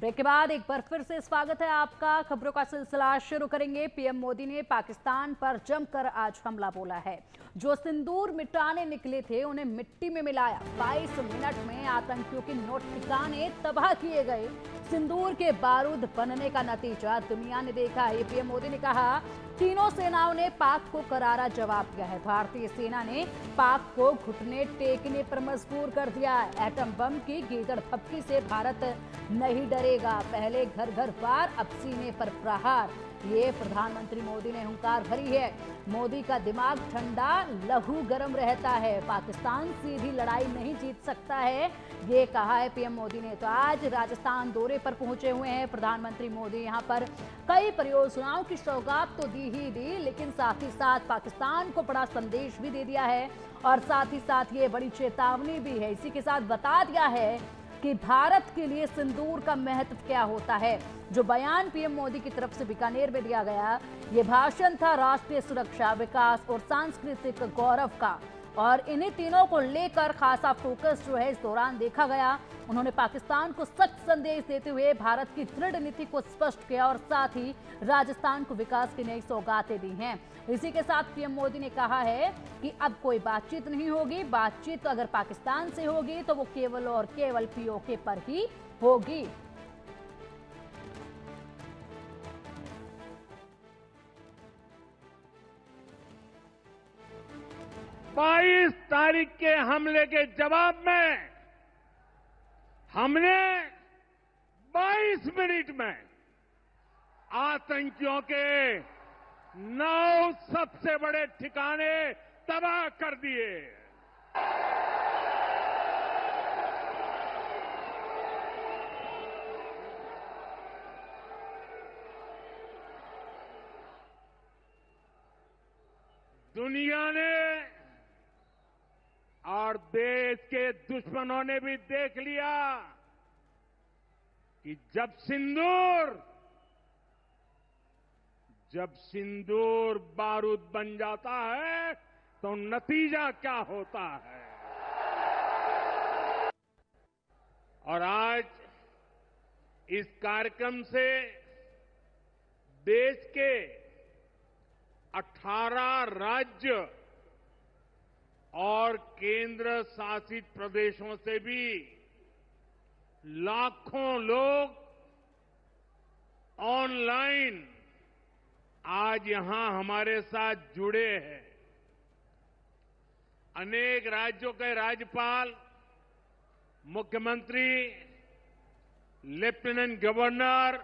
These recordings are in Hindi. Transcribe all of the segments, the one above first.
ब्रेक के बाद एक बार फिर से स्वागत है आपका। खबरों का सिलसिला शुरू करेंगे। पीएम मोदी ने पाकिस्तान पर जमकर आज हमला बोला है। जो सिंदूर मिटाने निकले थे उन्हें मिट्टी में मिलाया। 22 मिनट में आतंकियों के नोट ठिकाने तबाह किए गए। सिंदूर के बारूद बनने का नतीजा दुनिया ने देखा है। पीएम मोदी ने कहा, तीनों सेनाओं ने पाक को करारा जवाब दिया है। भारतीय सेना ने पाक को घुटने टेकने पर मजबूर कर दिया। एटम बम की गीदड़ फपकी से भारत नहीं डरेगा। पहले घर घर वार, अब सीने पर प्रहार। ये प्रधानमंत्री मोदी ने हुंकार भरी है। मोदी का दिमाग ठंडा, लहू गर्म रहता है। पाकिस्तान सीधी लड़ाई नहीं जीत सकता है, ये कहा है पीएम मोदी ने। तो आज राजस्थान दौरे पर पहुंचे हुए हैं प्रधानमंत्री मोदी। यहां पर कई परियोजनाओं की सौगात तो दी ही दी, लेकिन साथ ही साथ पाकिस्तान को बड़ा संदेश भी दे दिया है और साथ ही साथ ये बड़ी चेतावनी भी है। इसी के साथ बता दिया है कि भारत के लिए सिंदूर का महत्व क्या होता है। जो बयान पीएम मोदी की तरफ से बीकानेर में दिया गया, ये भाषण था राष्ट्रीय सुरक्षा, विकास और सांस्कृतिक गौरव का, और इन्हीं तीनों को लेकर खासा फोकस जो है इस दौरान देखा गया। उन्होंने पाकिस्तान को सख्त संदेश देते हुए भारत की दृढ़ नीति को स्पष्ट किया और साथ ही राजस्थान को विकास की नई सौगातें दी हैं। इसी के साथ पीएम मोदी ने कहा है कि अब कोई बातचीत नहीं होगी। बातचीत अगर पाकिस्तान से होगी तो वो केवल और केवल पीओके पर ही होगी। 22 तारीख के हमले के जवाब में हमने 22 मिनट में आतंकियों के 9 सबसे बड़े ठिकाने तबाह कर दिए। दुनिया ने और देश के दुश्मनों ने भी देख लिया कि जब सिंदूर बारूद बन जाता है तो नतीजा क्या होता है। और आज इस कार्यक्रम से देश के 18 राज्य और केंद्र शासित प्रदेशों से भी लाखों लोग ऑनलाइन आज यहां हमारे साथ जुड़े हैं। अनेक राज्यों के राज्यपाल, मुख्यमंत्री, लेफ्टिनेंट गवर्नर,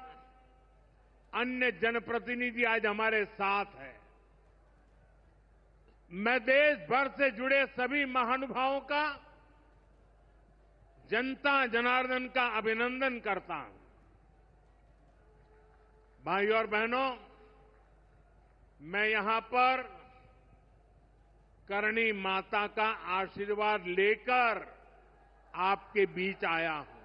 अन्य जनप्रतिनिधि आज हमारे साथ हैं। मैं देश भर से जुड़े सभी महानुभावों का, जनता जनार्दन का अभिनंदन करता हूं। भाइयों और बहनों, मैं यहां पर करणी माता का आशीर्वाद लेकर आपके बीच आया हूं।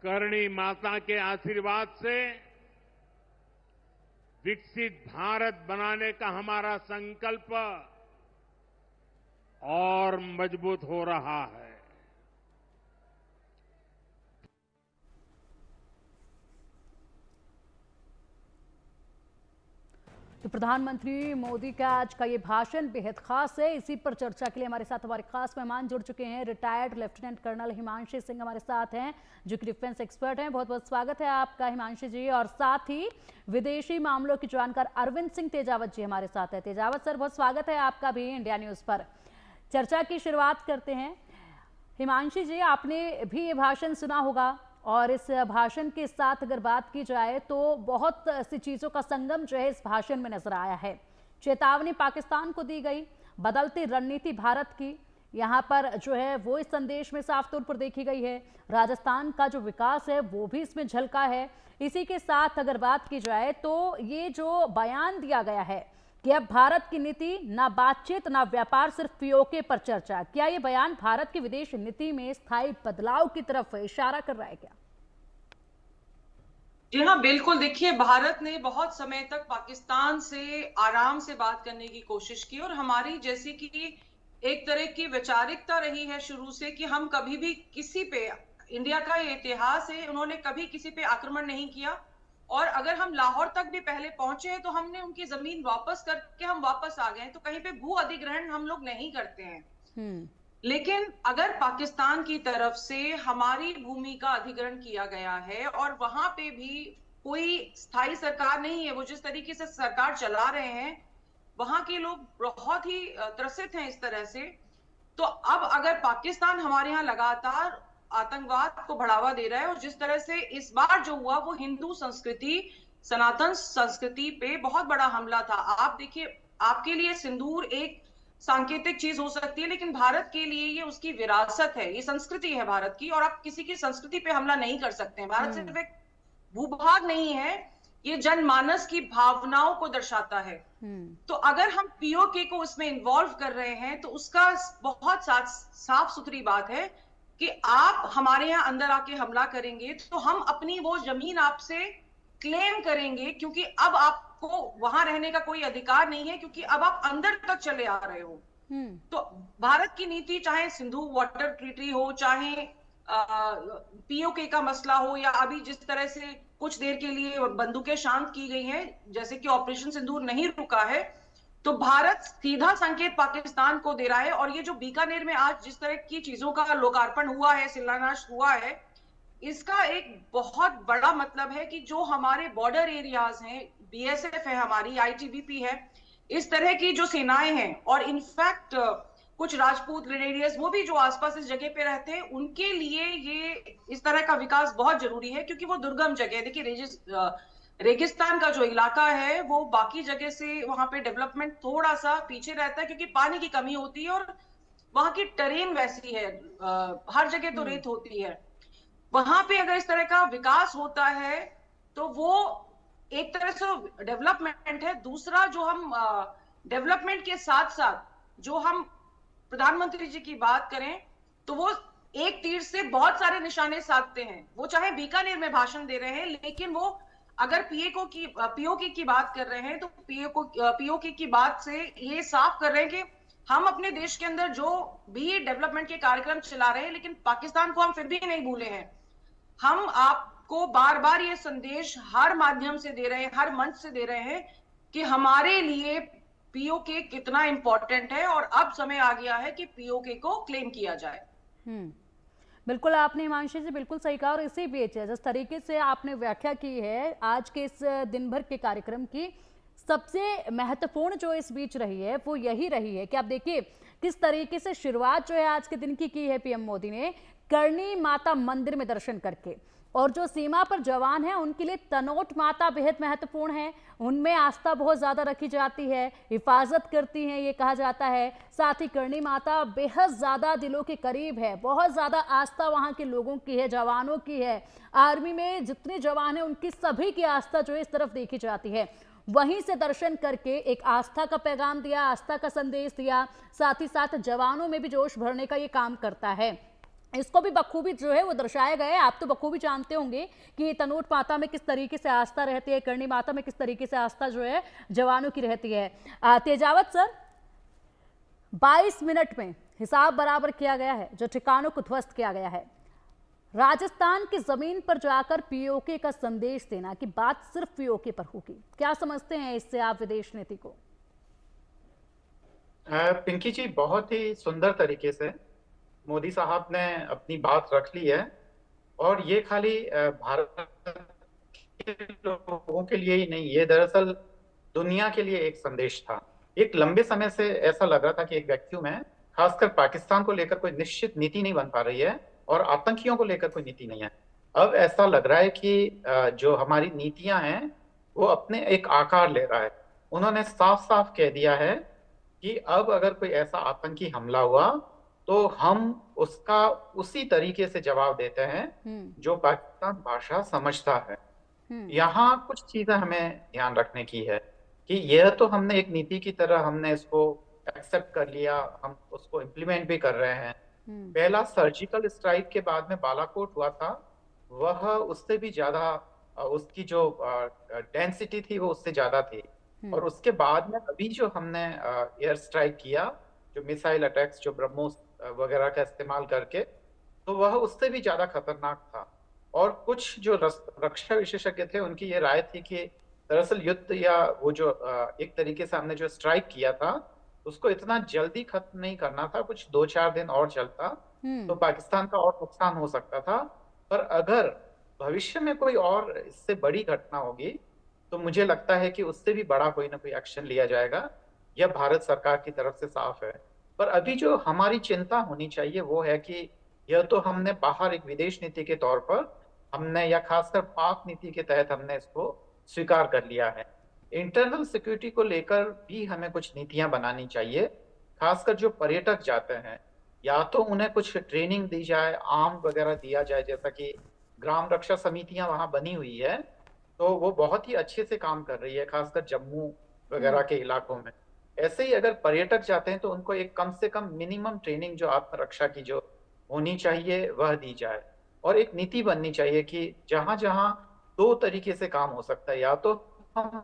करणी माता के आशीर्वाद से विकसित भारत बनाने का हमारा संकल्प और मजबूत हो रहा है। तो प्रधानमंत्री मोदी का आज का ये भाषण बेहद खास है। इसी पर चर्चा के लिए हमारे साथ हमारे खास मेहमान जुड़ चुके हैं। Retired lieutenant colonel Himanshi Singh हमारे साथ हैं, जो कि डिफेंस एक्सपर्ट हैं। बहुत बहुत स्वागत है आपका हिमांशी जी। और साथ ही विदेशी मामलों की जानकार अरविंद सिंह तेजावत जी हमारे साथ है। तेजावत सर, बहुत स्वागत है आपका भी इंडिया न्यूज पर। चर्चा की शुरुआत करते हैं। हिमांशी जी, आपने भी ये भाषण सुना होगा और इस भाषण के साथ अगर बात की जाए तो बहुत सी चीजों का संगम जो है इस भाषण में नजर आया है। चेतावनी पाकिस्तान को दी गई, बदलती रणनीति भारत की यहाँ पर जो है वो इस संदेश में साफ तौर पर देखी गई है। राजस्थान का जो विकास है वो भी इसमें झलका है। इसी के साथ अगर बात की जाए तो ये जो बयान दिया गया है कि अब भारत की नीति ना बातचीत ना व्यापार, सिर्फ पीओके पर चर्चा, क्या ये बयान भारत की विदेश नीति में स्थायी बदलाव की तरफ इशारा कर रहा है क्या? जी हाँ, बिल्कुल। देखिए, भारत ने बहुत समय तक पाकिस्तान से आराम से बात करने की कोशिश की और हमारी जैसे कि एक तरह की वैचारिकता रही है शुरू से कि हम कभी भी किसी पे, इंडिया का ये इतिहास है, उन्होंने कभी किसी पे आक्रमण नहीं किया। और अगर हम लाहौर तक भी पहले पहुंचे हैं तो हमने उनकी जमीन वापस करके हम वापस आ गए हैं, तो कहीं पे भू अधिग्रहण हम लोग नहीं करते हैं। लेकिन अगर पाकिस्तान की तरफ से हमारी भूमि का अधिग्रहण किया गया है और वहां पे भी कोई स्थायी सरकार नहीं है, वो जिस तरीके से सरकार चला रहे हैं, वहां के लोग बहुत ही त्रसित हैं इस तरह से। तो अब अगर पाकिस्तान हमारे यहाँ लगातार आतंकवाद को बढ़ावा दे रहा है, और जिस तरह से इस बार जो हुआ वो हिंदू संस्कृति, सनातन संस्कृति पे बहुत बड़ा हमला था। आप देखिए, आपके लिए सिंदूर एक सांकेतिक चीज हो सकती है, लेकिन भारत के लिए ये उसकी विरासत है, ये संस्कृति है भारत की, और आप किसी की संस्कृति पे हमला नहीं कर सकते हैं। भारत सिर्फ एक भूभाग नहीं है, ये जनमानस की भावनाओं को दर्शाता है। तो अगर हम पीओके को इसमें इन्वॉल्व कर रहे हैं तो उसका बहुत साफ सुथरी बात है कि आप हमारे यहाँ अंदर आके हमला करेंगे तो हम अपनी वो जमीन आपसे क्लेम करेंगे, क्योंकि अब आपको वहां रहने का कोई अधिकार नहीं है, क्योंकि अब आप अंदर तक चले आ रहे हो। तो भारत की नीति, चाहे सिंधु वाटर ट्रीटी हो, चाहे पीओके का मसला हो, या अभी जिस तरह से कुछ देर के लिए बंदूकें शांत की गई हैं, जैसे कि ऑपरेशन सिंदूर नहीं रुका है, तो भारत सीधा संकेत पाकिस्तान को दे रहा है। और ये जो बीकानेर में आज जिस तरह की चीजों का लोकार्पण हुआ है, शिलान्यास हुआ है, इसका एक बहुत बड़ा मतलब है कि जो हमारे बॉर्डर एरियाज हैं, बीएसएफ है, हमारी आईटीबीपी है, इस तरह की जो सेनाएं हैं, और इनफैक्ट कुछ राजपूत ग्रेनेडियर्स, वो भी जो आसपास इस जगह पे रहते हैं, उनके लिए ये इस तरह का विकास बहुत जरूरी है, क्योंकि वो दुर्गम जगह है। देखिए, रेगिस्तान का जो इलाका है वो बाकी जगह से वहां पे डेवलपमेंट थोड़ा सा पीछे रहता है, क्योंकि पानी की कमी होती है और वहां की टेरेन वैसी है, हर जगह तो रेत होती है। वहां पे अगर इस तरह का विकास होता है तो वो एक तरह से डेवलपमेंट है। दूसरा, जो हम डेवलपमेंट के साथ साथ जो हम प्रधानमंत्री जी की बात करें तो वो एक तीर से बहुत सारे निशाने साधते हैं। वो चाहे बीकानेर में भाषण दे रहे हैं, लेकिन वो अगर पीओके की बात कर रहे हैं तो पीओके की बात से ये साफ कर रहे हैं कि हम अपने देश के अंदर जो भी डेवलपमेंट के कार्यक्रम चला रहे हैं, लेकिन पाकिस्तान को हम फिर भी नहीं भूले हैं। हम आपको बार बार ये संदेश हर माध्यम से दे रहे हैं, हर मंच से दे रहे हैं कि हमारे लिए पीओके कितना इंपॉर्टेंट है, और अब समय आ गया है कि पीओके को क्लेम किया जाए। बिल्कुल, आपने हिमांशी जी बिल्कुल सही कहा। और इसी बीच जिस तरीके से आपने व्याख्या की है आज के इस दिन भर के कार्यक्रम की, सबसे महत्वपूर्ण जो इस बीच रही है वो यही रही है कि आप देखिए किस तरीके से शुरुआत जो है आज के दिन की है पीएम मोदी ने करणी माता मंदिर में दर्शन करके। और जो सीमा पर जवान हैं उनके लिए तनोट माता बेहद महत्वपूर्ण है, उनमें आस्था बहुत ज़्यादा रखी जाती है, हिफाजत करती हैं ये कहा जाता है। साथ ही करणी माता बेहद ज़्यादा दिलों के करीब है, बहुत ज़्यादा आस्था वहाँ के लोगों की है, जवानों की है। आर्मी में जितने जवान हैं उनकी सभी की आस्था जो है इस तरफ देखी जाती है। वहीं से दर्शन करके एक आस्था का पैगाम दिया, आस्था का संदेश दिया, साथ ही साथ जवानों में भी जोश भरने का ये काम करता है। इसको भी बखूबी जो है वो दर्शाया गया है। आप तो बखूबी जानते होंगे कि तनोट माता में किस तरीके से आस्था रहती है, करणी माता में किस तरीके से आस्था जो है जवानों की रहती है। तेजावत सर, 22 मिनट में हिसाब बराबर किया गया है, जो ठिकानों को ध्वस्त किया गया है। राजस्थान की जमीन पर जाकर पीओके का संदेश देना की बात सिर्फ पीओके पर होगी, क्या समझते हैं इससे आप विदेश नीति को? पिंकी जी, बहुत ही सुंदर तरीके से मोदी साहब ने अपनी बात रख ली है। और ये खाली भारत के लोगों के लिए ही नहीं, ये दरअसल दुनिया के लिए एक संदेश था। एक लंबे समय से ऐसा लग रहा था कि एक वैक्यूम है, खासकर पाकिस्तान को लेकर कोई निश्चित नीति नहीं बन पा रही है और आतंकियों को लेकर कोई नीति नहीं है। अब ऐसा लग रहा है कि जो हमारी नीतियां हैं वो अपने एक आकार ले रहा है। उन्होंने साफ साफ कह दिया है कि अब अगर कोई ऐसा आतंकी हमला हुआ तो हम उसका उसी तरीके से जवाब देते हैं जो पाकिस्तान भाषा समझता है। यहाँ कुछ चीजें हमें ध्यान रखने की है कि यह तो हमने एक नीति की तरह हमने इसको एक्सेप्ट कर लिया, हम उसको इम्प्लीमेंट भी कर रहे हैं। पहला सर्जिकल स्ट्राइक के बाद में बालाकोट हुआ था, वह उससे भी ज्यादा उसकी जो डेंसिटी थी वो उससे ज्यादा थी। और उसके बाद में अभी जो हमने एयर स्ट्राइक किया, जो मिसाइल अटैक्स, जो ब्रह्मोस वगैरह का इस्तेमाल करके, तो वह उससे भी ज्यादा खतरनाक था। और कुछ जो रक्षा विशेषज्ञ थे उनकी ये राय थी कि दरअसल युद्ध या वो जो एक तरीके से हमने जो स्ट्राइक किया था उसको इतना जल्दी खत्म नहीं करना था, कुछ 2-4 दिन और चलता तो हम्म। पाकिस्तान का और नुकसान हो सकता था। पर अगर भविष्य में कोई और इससे बड़ी घटना होगी तो मुझे लगता है कि उससे भी बड़ा कोई ना कोई एक्शन लिया जाएगा। यह भारत सरकार की तरफ से साफ है। पर अभी जो हमारी चिंता होनी चाहिए वो है कि यह तो हमने बाहर एक विदेश नीति के तौर पर हमने, या खासकर पाक नीति के तहत हमने इसको स्वीकार कर लिया है। इंटरनल सिक्योरिटी को लेकर भी हमें कुछ नीतियां बनानी चाहिए। खासकर जो पर्यटक जाते हैं, या तो उन्हें कुछ ट्रेनिंग दी जाए, आर्म वगैरह दिया जाए, जैसा कि ग्राम रक्षा समितियां वहां बनी हुई है, तो वो बहुत ही अच्छे से काम कर रही है, खासकर जम्मू वगैरह हम्म। के इलाकों में। ऐसे ही अगर पर्यटक जाते हैं तो उनको एक कम से कम मिनिमम ट्रेनिंग जो आत्मरक्षा की जो होनी चाहिए वह दी जाए। और एक नीति बननी चाहिए कि जहां जहां दो तरीके से काम हो सकता है, या तो हम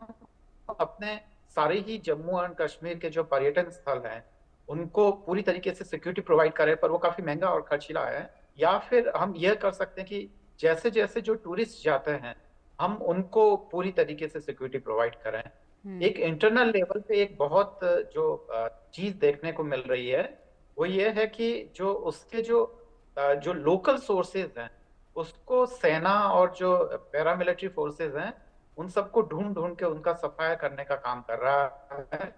अपने सारे ही जम्मू एंड कश्मीर के जो पर्यटन स्थल हैं उनको पूरी तरीके से सिक्योरिटी प्रोवाइड करें, पर वो काफी महंगा और खर्चीला है। या फिर हम यह कर सकते हैं कि जैसे जैसे जो टूरिस्ट जाते हैं हम उनको पूरी तरीके से सिक्योरिटी प्रोवाइड करें। हम्म। एक इंटरनल लेवल पे एक बहुत जो चीज देखने को मिल रही है वो ये है कि जो उसके जो लोकल सोर्सेज हैं उसको सेना और जो पैरामिलिट्री फोर्सेज हैं उन सबको ढूंढ ढूंढ के उनका सफाया करने का काम कर रहा है।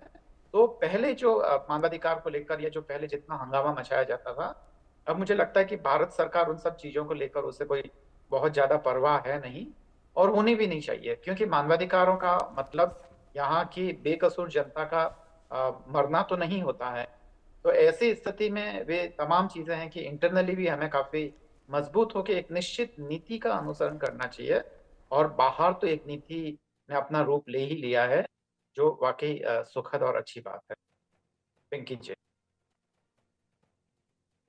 तो पहले जो मानवाधिकार को लेकर या जो पहले जितना हंगामा मचाया जाता था, अब मुझे लगता है कि भारत सरकार उन सब चीजों को लेकर उसे कोई बहुत ज्यादा परवाह है नहीं, और होनी भी नहीं चाहिए, क्योंकि मानवाधिकारों का मतलब यहाँ की बेकसूर जनता का मरना तो नहीं होता है। तो ऐसी स्थिति में वे तमाम चीजें हैं कि इंटरनली भी हमें काफी मजबूत होकर एक निश्चित नीति का अनुसरण करना चाहिए। और बाहर तो एक नीति ने अपना रूप ले ही लिया है, जो वाकई सुखद और अच्छी बात है। पिंकी जी।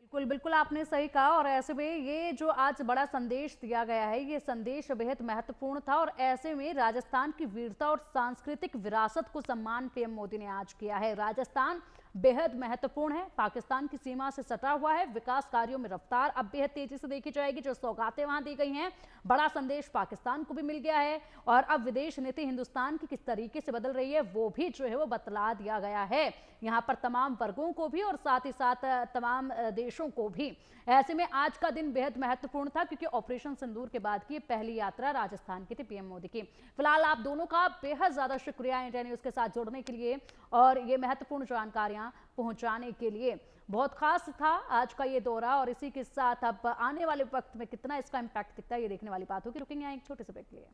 बिल्कुल बिल्कुल, आपने सही कहा। और ऐसे में ये जो आज बड़ा संदेश दिया गया है, ये संदेश बेहद महत्वपूर्ण था। और ऐसे में राजस्थान की वीरता और सांस्कृतिक विरासत को सम्मान पीएम मोदी ने आज किया है। राजस्थान बेहद महत्वपूर्ण है, पाकिस्तान की सीमा से सटा हुआ है। विकास कार्यों में रफ्तार अब बेहद तेजी से देखी जाएगी। जो सौगातें वहां दी गई हैं, बड़ा संदेश पाकिस्तान को भी मिल गया है। और अब विदेश नीति हिंदुस्तान की किस तरीके से बदल रही है वो भी जो है वो बतला दिया गया है यहाँ पर, तमाम वर्गों को भी और साथ ही साथ तमाम देशों को भी। ऐसे में आज का दिन बेहद महत्वपूर्ण था, क्योंकि ऑपरेशन सिंदूर के बाद की पहली यात्रा राजस्थान की थी पीएम मोदी की। फिलहाल आप दोनों का बेहद ज्यादा शुक्रिया इंडिया न्यूज के साथ जुड़ने के लिए और ये महत्वपूर्ण जानकारियां पहुंचाने के लिए। बहुत खास था आज का ये दौरा, और इसी के साथ अब आने वाले वक्त में कितना इसका इम्पैक्ट दिखता है ये देखने वाली बात होगी। रुकेंगे यहाँ एक छोटे से ब्रेक के लिए।